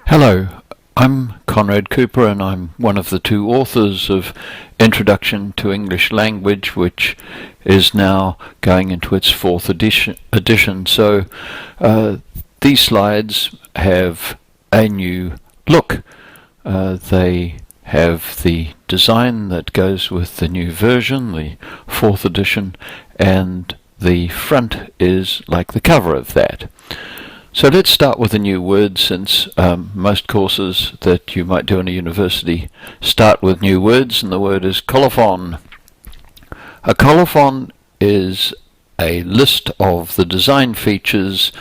Hello, I'm Koenraad Kuiper and I'm one of the two authors of Introduction to English Language, which is now going into its fourth edition. So these slides have a new look. They have the design that goes with the new version, the fourth edition, and the front is like the cover of that. So let's start with a new word, since most courses that you might do in a university start with new words, and the word is colophon. A colophon is a list of the design features,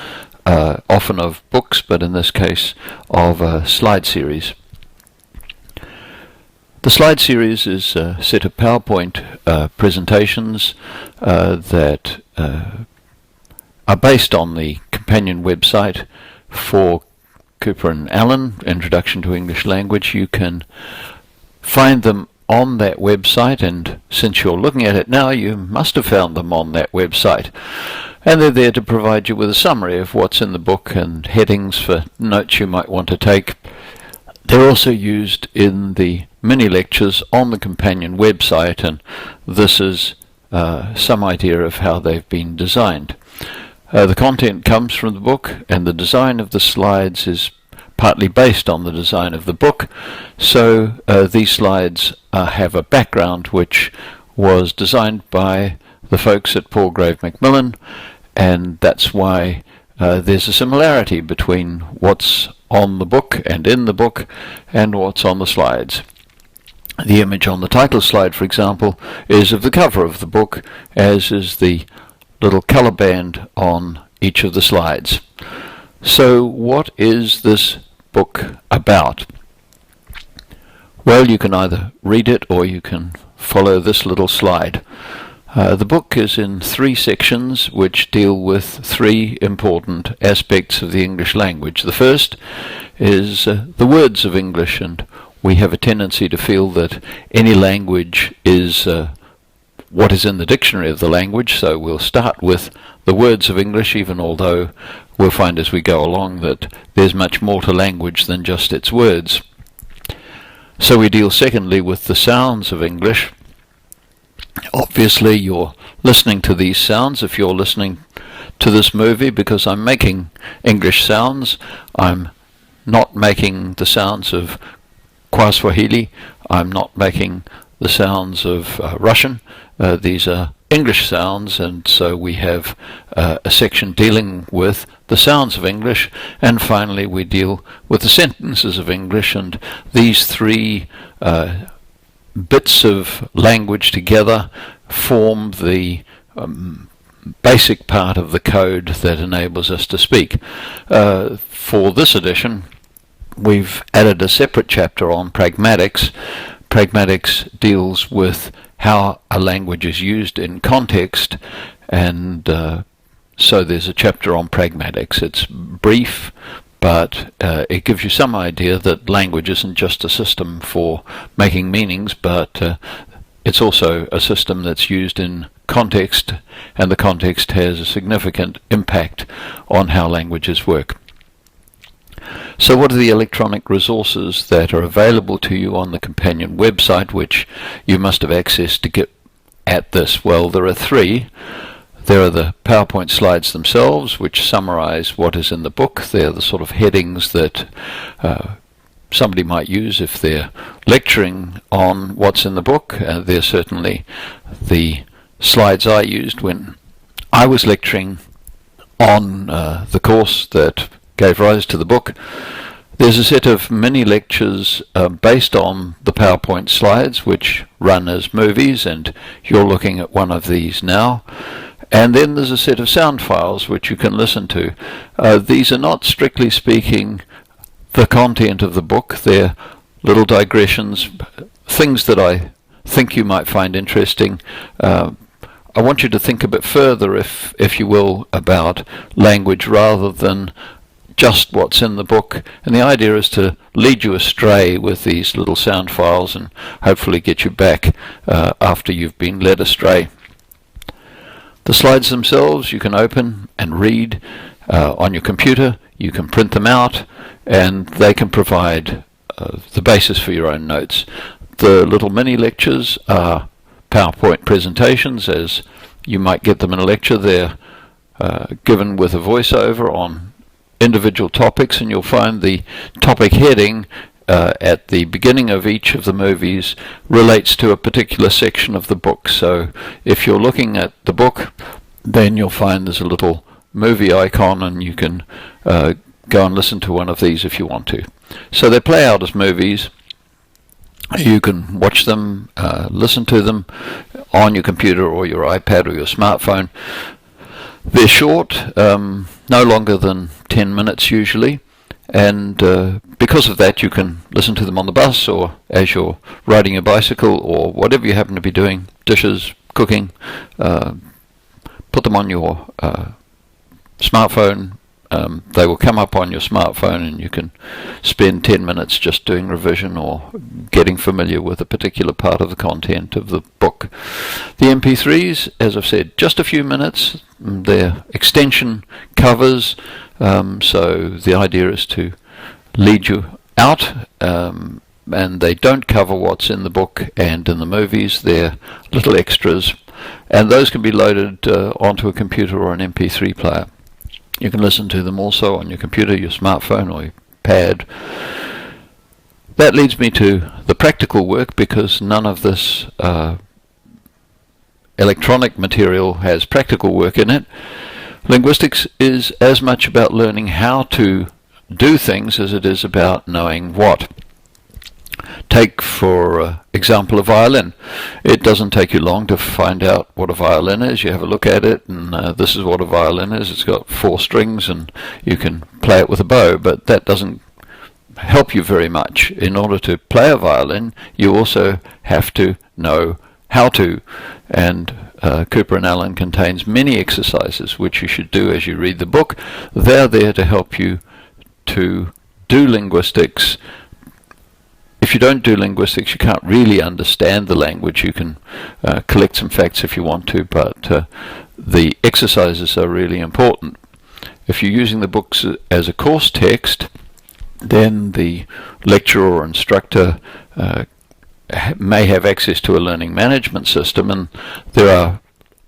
often of books, but in this case of a slide series. The slide series is a set of PowerPoint presentations that are based on the companion website for Kuiper and Allan, Introduction to English Language. You can find them on that website, and since you're looking at it now, you must have found them on that website. And they're there to provide you with a summary of what's in the book and headings for notes you might want to take. They're also used in the mini lectures on the companion website, and this is some idea of how they've been designed. The content comes from the book, and the design of the slides is partly based on the design of the book. So these slides have a background which was designed by the folks at Palgrave Macmillan, and that's why there's a similarity between what's on the book and in the book and what's on the slides. The image on the title slide, for example, is of the cover of the book, as is the little color band on each of the slides. So what is this book about? Well, you can either read it or you can follow this little slide. The book is in three sections which deal with three important aspects of the English language. The first is the words of English, and we have a tendency to feel that any language is what is in the dictionary of the language, so we'll start with the words of English, even although we'll find as we go along that there's much more to language than just its words. So we deal secondly with the sounds of English. Obviously you're listening to these sounds if you're listening to this movie, because I'm making English sounds. I'm not making the sounds of Swahili. I'm not making the sounds of Russian. These are English sounds, and so we have a section dealing with the sounds of English, and finally we deal with the sentences of English, and these three bits of language together form the basic part of the code that enables us to speak. For this edition, we've added a separate chapter on pragmatics. Pragmatics deals with how a language is used in context, and so there's a chapter on pragmatics. It's brief, but it gives you some idea that language isn't just a system for making meanings, but it's also a system that's used in context, and the context has a significant impact on how languages work. So what are the electronic resources that are available to you on the companion website, which you must have access to get at this? Well, there are three. There are the PowerPoint slides themselves, which summarize what is in the book. They're the sort of headings that somebody might use if they're lecturing on what's in the book. They're certainly the slides I used when I was lecturing on the course that gave rise to the book. There's a set of mini lectures based on the PowerPoint slides, which run as movies, and you're looking at one of these now. And then there's a set of sound files which you can listen to. These are not, strictly speaking, the content of the book. They're little digressions, things that I think you might find interesting. I want you to think a bit further, if you will, about language rather than just what's in the book, and the idea is to lead you astray with these little sound files and hopefully get you back after you've been led astray. The slides themselves you can open and read. on your computer. You can print them out, and they can provide the basis for your own notes. The little mini lectures are PowerPoint presentations, as you might get them in a lecture. They're given with a voiceover on individual topics, and you'll find the topic heading at the beginning of each of the movies relates to a particular section of the book. So if you're looking at the book, then you'll find there's a little movie icon, and you can go and listen to one of these if you want to. So they play out as movies. You can watch them, listen to them on your computer or your iPad or your smartphone. They're short, no longer than 10 minutes usually, and because of that you can listen to them on the bus or as you're riding a bicycle or whatever you happen to be doing, dishes, cooking. Put them on your smartphone. They will come up on your smartphone, and you can spend 10 minutes just doing revision or getting familiar with a particular part of the content of the book. The MP3s, as I've said, just a few minutes. They're extension covers, so the idea is to lead you out, and they don't cover what's in the book and in the movies. They're little extras, and those can be loaded onto a computer or an MP3 player. You can listen to them also on your computer, your smartphone, or your pad. That leads me to the practical work, because none of this electronic material has practical work in it. Linguistics is as much about learning how to do things as it is about knowing what. Take, for example, a violin. It doesn't take you long to find out what a violin is. You have a look at it, and this is what a violin is. It's got 4 strings, and you can play it with a bow, but that doesn't help you very much. In order to play a violin, you also have to know how to, and Kuiper and Allan contains many exercises which you should do as you read the book. They're there to help you to do linguistics. If you don't do linguistics, you can't really understand the language. You can collect some facts if you want to, but the exercises are really important. If you're using the books as a course text, then the lecturer or instructor may have access to a learning management system, and there are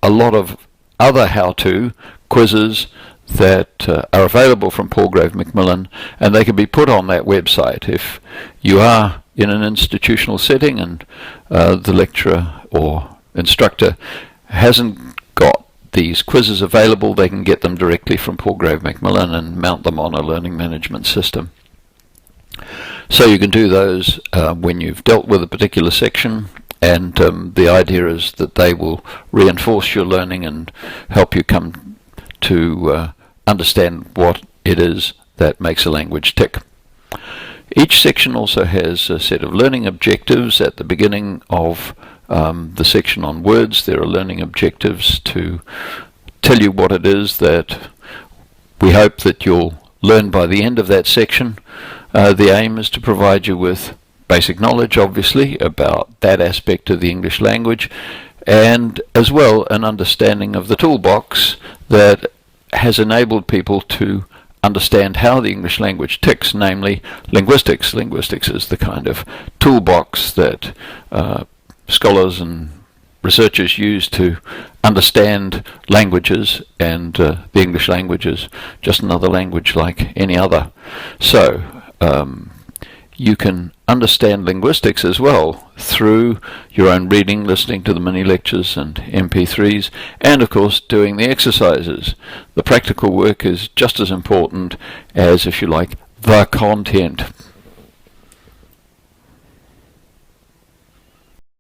a lot of other how-to quizzes that are available from Palgrave Macmillan, and they can be put on that website. If you are in an institutional setting and the lecturer or instructor hasn't got these quizzes available, they can get them directly from Palgrave Macmillan and mount them on a learning management system. So you can do those when you've dealt with a particular section, and the idea is that they will reinforce your learning and help you come to understand what it is that makes a language tick. Each section also has a set of learning objectives. At the beginning of the section on words, there are learning objectives to tell you what it is that we hope that you'll learn by the end of that section. The aim is to provide you with basic knowledge, obviously, about that aspect of the English language, and as well an understanding of the toolbox that has enabled people to understand how the English language ticks, namely linguistics. Linguistics is the kind of toolbox that scholars and researchers use to understand languages, and the English language is just another language like any other. So you can understand linguistics as well through your own reading, listening to the mini lectures and MP3s, and of course doing the exercises. The practical work is just as important as, if you like, the content.